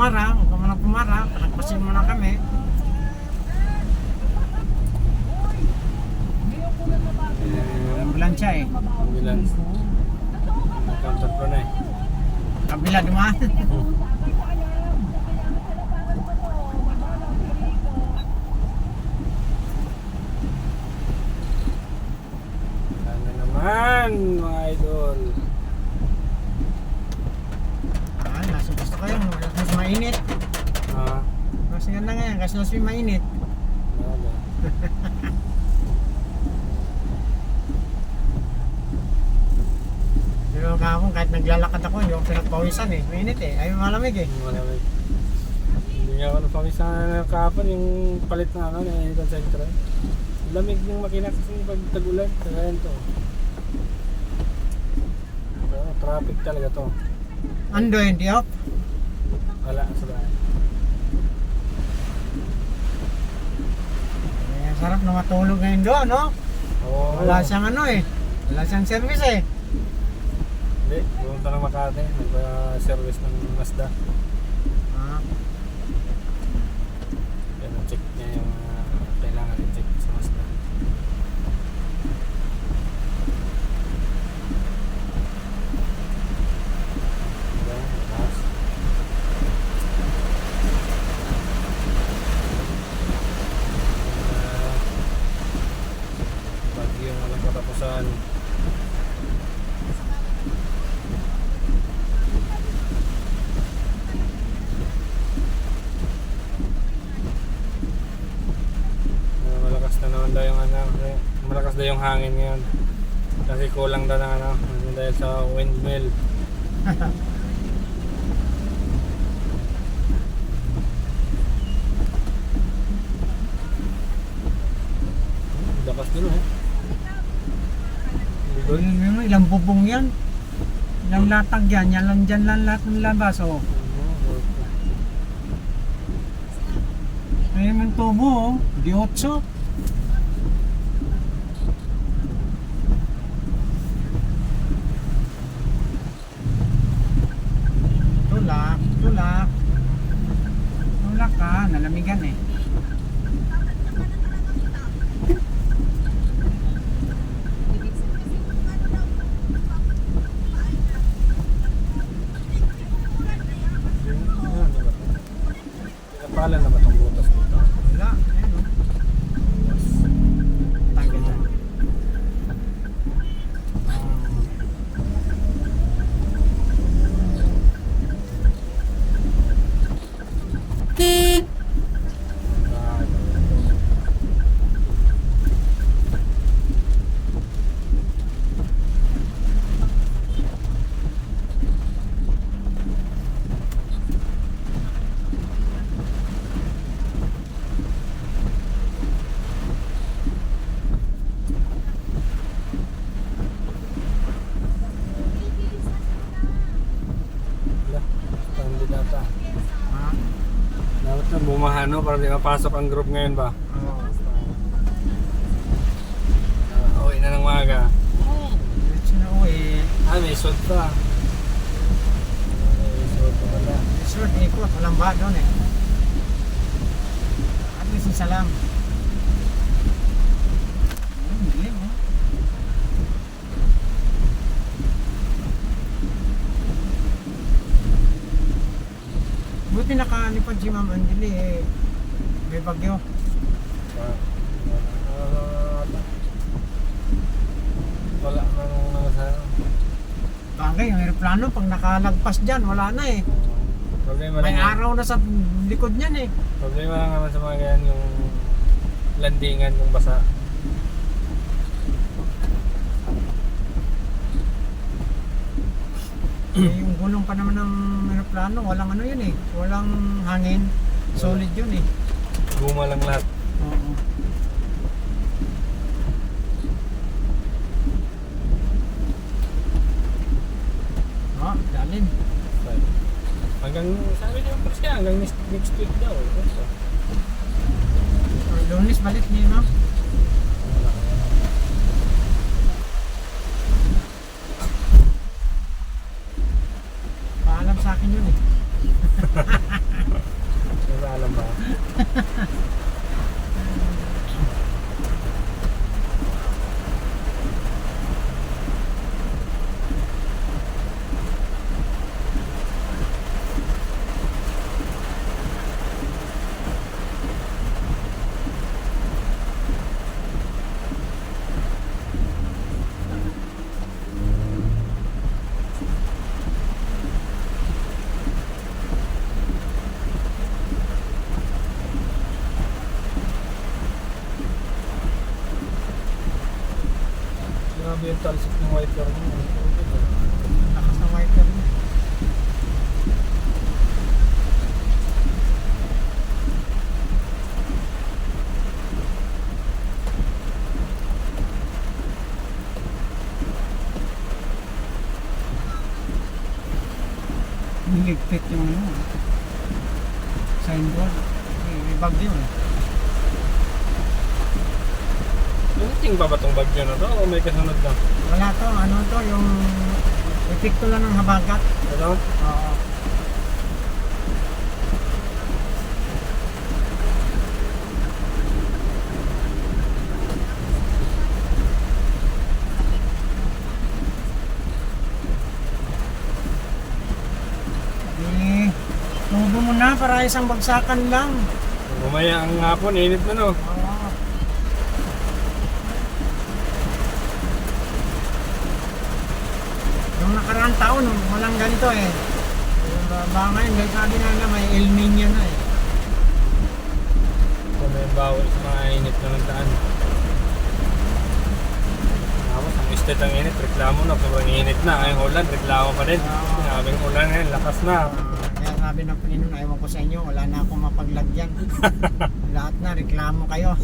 pumara, huwag ka muna pumara, palagpasin mo na kami. Ambulansya eh. Ambulance. Nag-counter ko na eh. Kabila dumaan. Ano naman, mga idol. Ay, nasa gusto kayo, mas mainit. Ha? Mas ganda nga yan, kasi mas mainit. Wala. Pero kahapon, kahit naglalakad ako, hindi ako pinagpawisan eh. Mainit eh, ay malamig eh. Malamig. Hindi nga ako napamisahan na kahapon yung palit na ano, na Initan Central. Lamig ng makina kasi pag tag-ulan. Kaya to. Pero, traffic talaga to. Ando hindi up. Wala sa bahay. Eh, sarap na matulog ngayon doon, no? Oo. Wala siyang ano eh. Wala siyang service eh. Hindi, pumunta ng Makati. Nagpa-service ng Mazda. Ah, Kaya na-check niya yung kailangan i-check sa Mazda. Diba? Taas. Bagyo yung walang katapusan. Malakas na naman daw yung ano, malakas daw yung hangin ngayon. Kasi kulang daw ng ano, dahil sa windmill. Lakas din eh. ilang bubong yan. Ilang latag yan. Yan lang dyan lang lahat ng labas, oh. May naman tubo, oh. Di 8. Tulak, tulak. Tulak ka, nalamigan eh. Pinapalan na ba itong butas dito? Wala, ayun oh. Tanggal na. Standard data. Ha? Dapat na bumahano para di mapasok ang group ngayon ba? Oo. Uwi na ng maga. Diretso na uwi. May sod pa. May sod pa pala. Resort, ikot. Walang ba doon eh. At least isa lang. Dilim oh. Buti nakalipad si Ma'am Angeli eh. May bagyo. Wala nang sa Bagay, yung aeroplano pag nakalagpas dyan, wala na eh. problema May lang. araw na sa likod niyan eh. Problema lang naman sa mga ganyan yung landingan yung basa. Eh, yung gulong pa naman ng aeroplano, walang ano yun eh. Walang hangin. Solid yun eh. Guma lang lahat. Oo. Oh, dalim. Hanggang, sabi niya kasi hanggang next week daw. Lunes balik niya, no? Paalam sa akin yun eh. Grabe yung talsik ng wiper niya. Lakas ng wiper niya. Niligpit yung ano, signboard. May bagyo eh. Liniting pa ba itong bagyo na to o may kasunod na? Wala to, ano to, yung epekto lang ng habagat. Ito? Oo. Tubo mo na para isang bagsakan lang. Umaya ang hapon, init na no. Oo. Yung nakaraang taon, walang ganito eh. Baka ngayon, dahil sabi na may El Nino na eh. Kung may bawal sa mga init na nagdaan. Tapos ang estate ang init, reklamo na. Sobrang init na. Ngayong ulan, reklamo pa din. Oo. Sinabing ulan ngayon, lakas na. Kaya sabi ng Panginoon, ewan ko sa inyo, wala na akong mapaglagyan. Lahat na, reklamo kayo.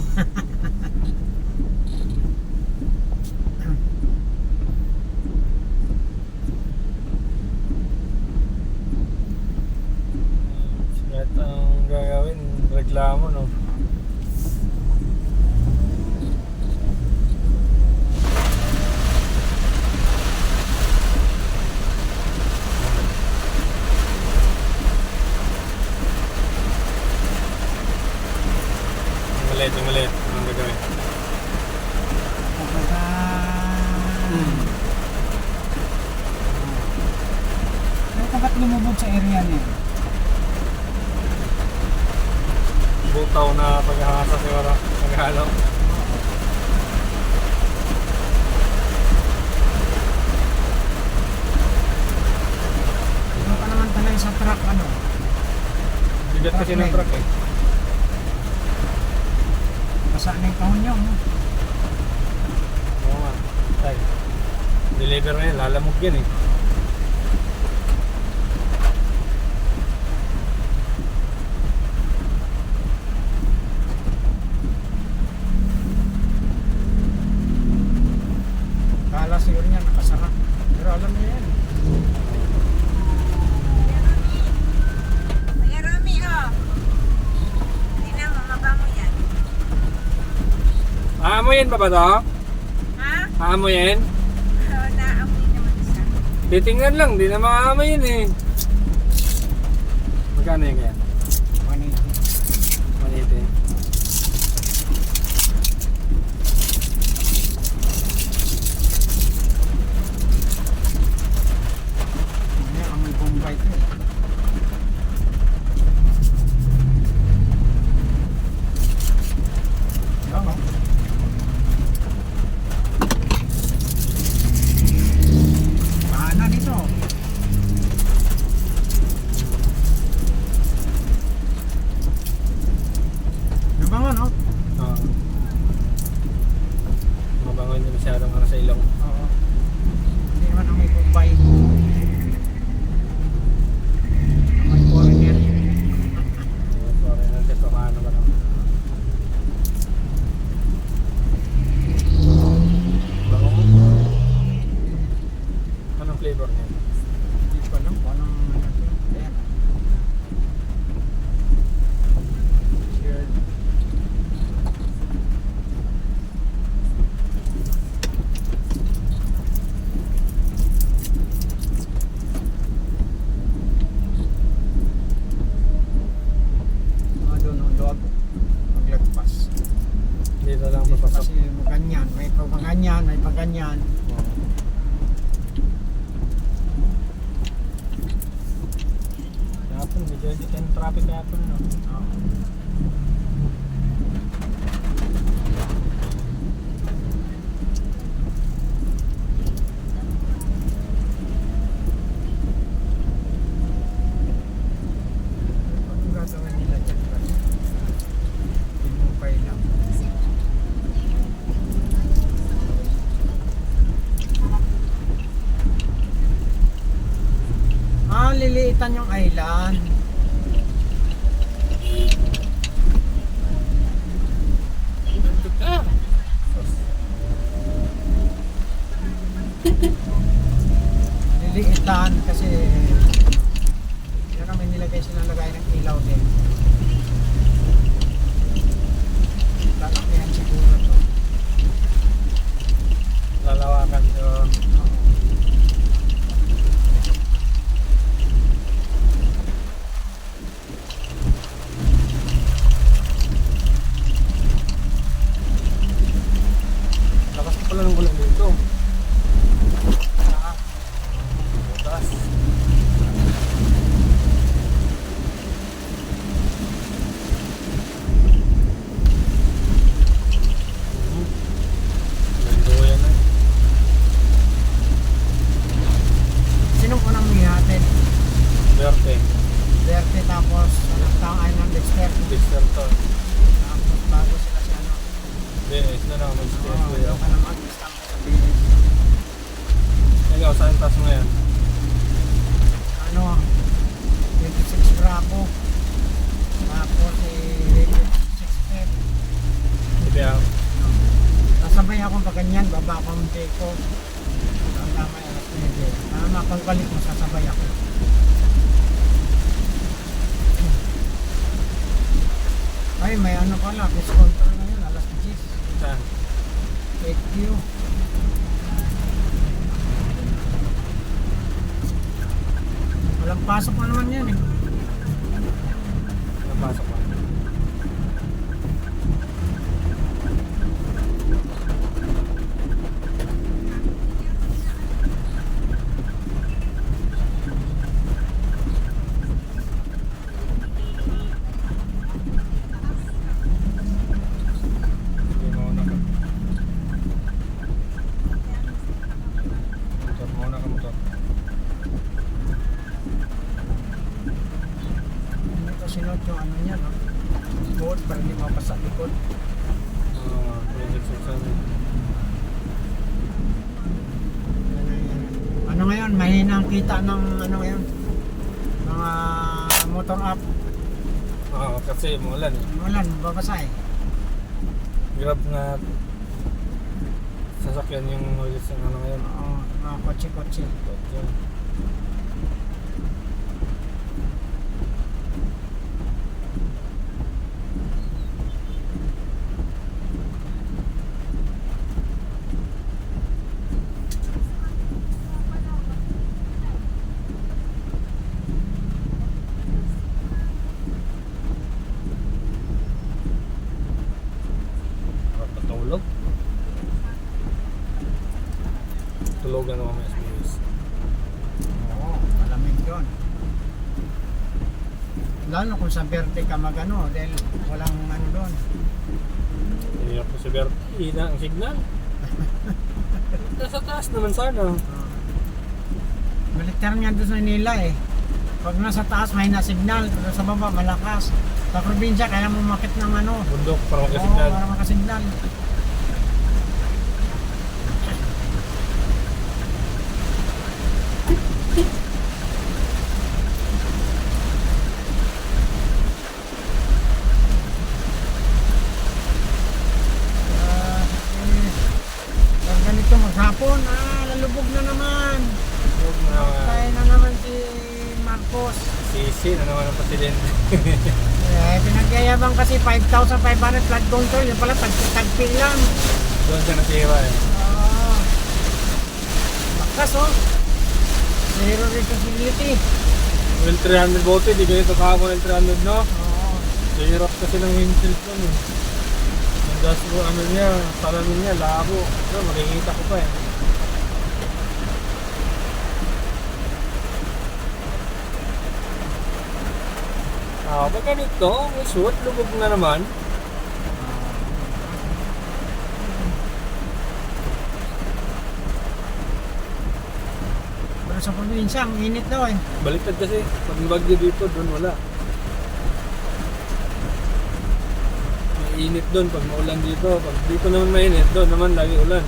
Lahat ang gagawin, reklamo no. Yung maliit. Anong gagawin? Kapag ba't lumubog sa area niya? Butaw na paghahasa siguro. Paghalo. Ano pa naman talaga sa truck, ano? Bigat kasi ng truck eh. Basa na yung kahon niyo, no? Oo nga. Ay. Deliver na yan, lalamog yan eh. Kala siguro niya nakasara. Pero alam niya yan. Kuya Romy, oh. Tingnan mo, mabango yan. Aamoyin pa ba to? Ha? Aamoyin? Oh, naamoy naman isa. Titingnan lang, di na maaamoyin eh. Magkano yun kaya? 180. 180. Hindi, amoy Bombay ito eh. Oo. Paana dito. pag ganyan, may pag ganyan. Kahapon, medyo hindi tayo traffic kahapon, no? Oo. Anong gagawin nila dyan? Pinupay lang. Liliitan yung island. Ah! Liliitan kasi kami nilagay silang lagay ng ilaw din. Lalakihan siguro to. Lalawakan so, lakas pa pala ng ulan dito. Butas. Ganda yan eh. Sinong unang mihatin? Berte. Berte tapos anak taong Island Dexter. Dexter to. Tapos bago sila si ano. BS na lang. Mag-stay Oo, ko daw yan. ka naman. Stamp sa BS. Ikaw, saan taas mo yan? Ano, 26 Bravo. Tapos 6 F. Hindi ako. Nasabay akong pag ganyan, baba ako ng ko. Ang tama yung alas 9. Pagbalik mo, sasabay ako. Ay, may ano pala, fish control na yun, alas 10. Saan? 8Q. Walang pasok na naman yan eh. Napasok mo. Sige, mauna ka. Motor, mauna ka motor. Hindi ko sinot yung ano niya, no? Board para hindi mapasa likod. Project Susan. Ano ngayon, mahina ang kita ng ano ngayon, mga motor up. Oo, kasi umulan eh. Walan, babasa eh. Grab na sasakyan yung ulit sa ano ngayon. Oo, mga kotse-kotse. Yan. Patulog. Tulogan naman may SBS. Oo, malamig doon. Lalo kung sa Verde ka magano, dahil walang ano doon. Iyak ko si Bert. Ina ang signal. Nasa taas naman sana. Militer nga doon sa Manila eh. Pag nasa taas may na signal, pero sa baba malakas. Sa probinsya kaya mo makit ng ano. Bundok para Oo, magkasignal. para makasignal. Pag ganito maghapon, lalubog na naman. Huwag mo na Tayo na naman si Marcos. sisi na naman ang presidente. Pinagyayabang kasi 5,500 flood control. Yung pala tagpi lang. Doon siya nasira eh. Oo. Bakas oh. Zero recoverability. Well, 300 bote, di ganito kahapon ng 300 no? Oo. Zero kasi ng windshield ko eh. Das mo ano niya, salamin niya, labo. So, makikita ko pa eh. Ah, pag ganito, may shoot, lubog na naman. Pero sa probinsya, ang init daw eh. Baliktad kasi, pag bagyo dito, doon wala. Mainit doon pag maulan dito. Pag dito naman mainit, doon naman lagi ulan.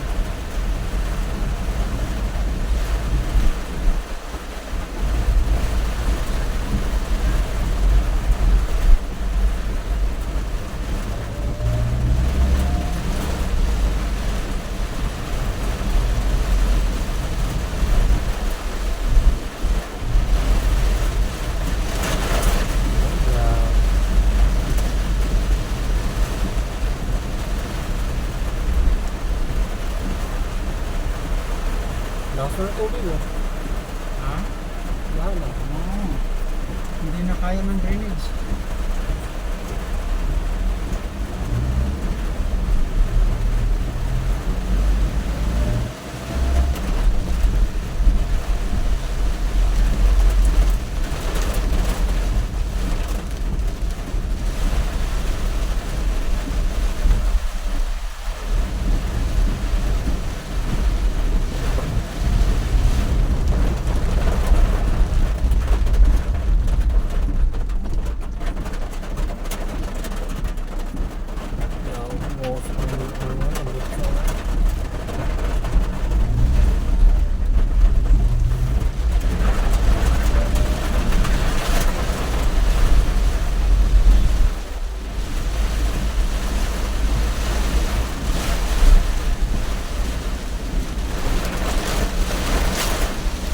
Lakas na ng tubig oh. Ha? Wala na. Oo. Hindi na kaya ng drainage.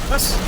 Bas!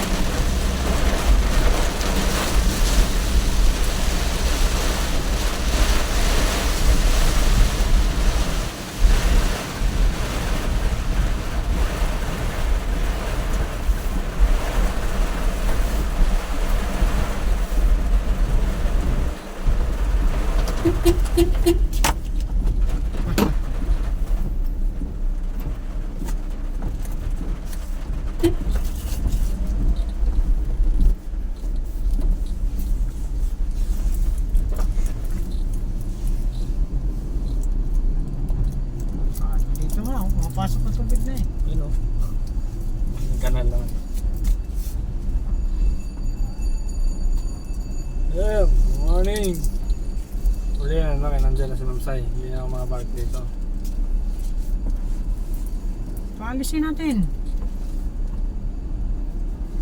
Dito nga, pumapasok ang tubig na eh. Yun oh. Kanal lang. Yeah, good morning. Uli na naman, nandiyan na si Ma'am Sai. Hindi na ako makabalik dito. Paalisin natin.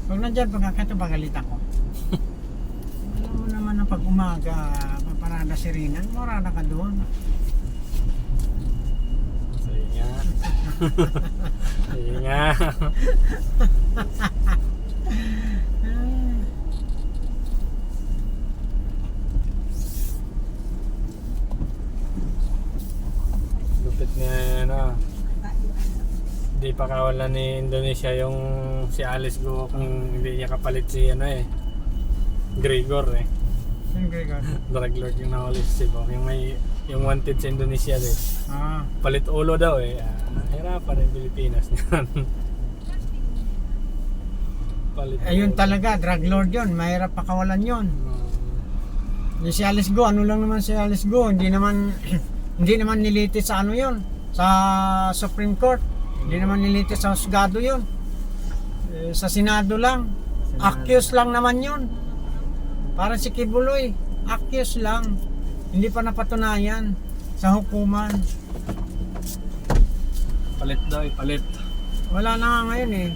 Pag nandyan, pagkakato pagalitan ko. Alam mo naman na pag umaga, paparada si Rinan, marada ka doon. Sige nga. Sige nga. Lupit niya ano. Hindi pa kawalan ni Indonesia yung si Alice Go kung hindi niya kapalit si ano eh. Gregor eh. Sino Gregor? Drug lord yung nahuli si Sibo. Yung wanted sa Indonesia din. Ah, Palit ulo daw eh. Hirapan ng Pilipinas niyan. Palit ayun ulo. talaga, drug lord yun. Mahirap pakawalan yun. Yung si Alice Go, ano lang naman si Alice Go, hindi naman hindi naman nilitis sa ano yun, sa Supreme Court. Hindi naman nilitis sa husgado yun. Sa Senado lang. Accused lang naman yun. Para si Kibuloy, accused lang. Hindi pa napatunayan sa hukuman. Palit daw eh, palit. Wala na nga ngayon eh.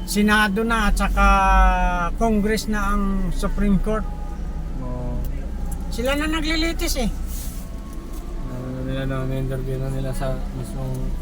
Senado na at saka Congress na ang Supreme Court. Sila na naglilitis eh. Ano nila na interview na nila sa mismong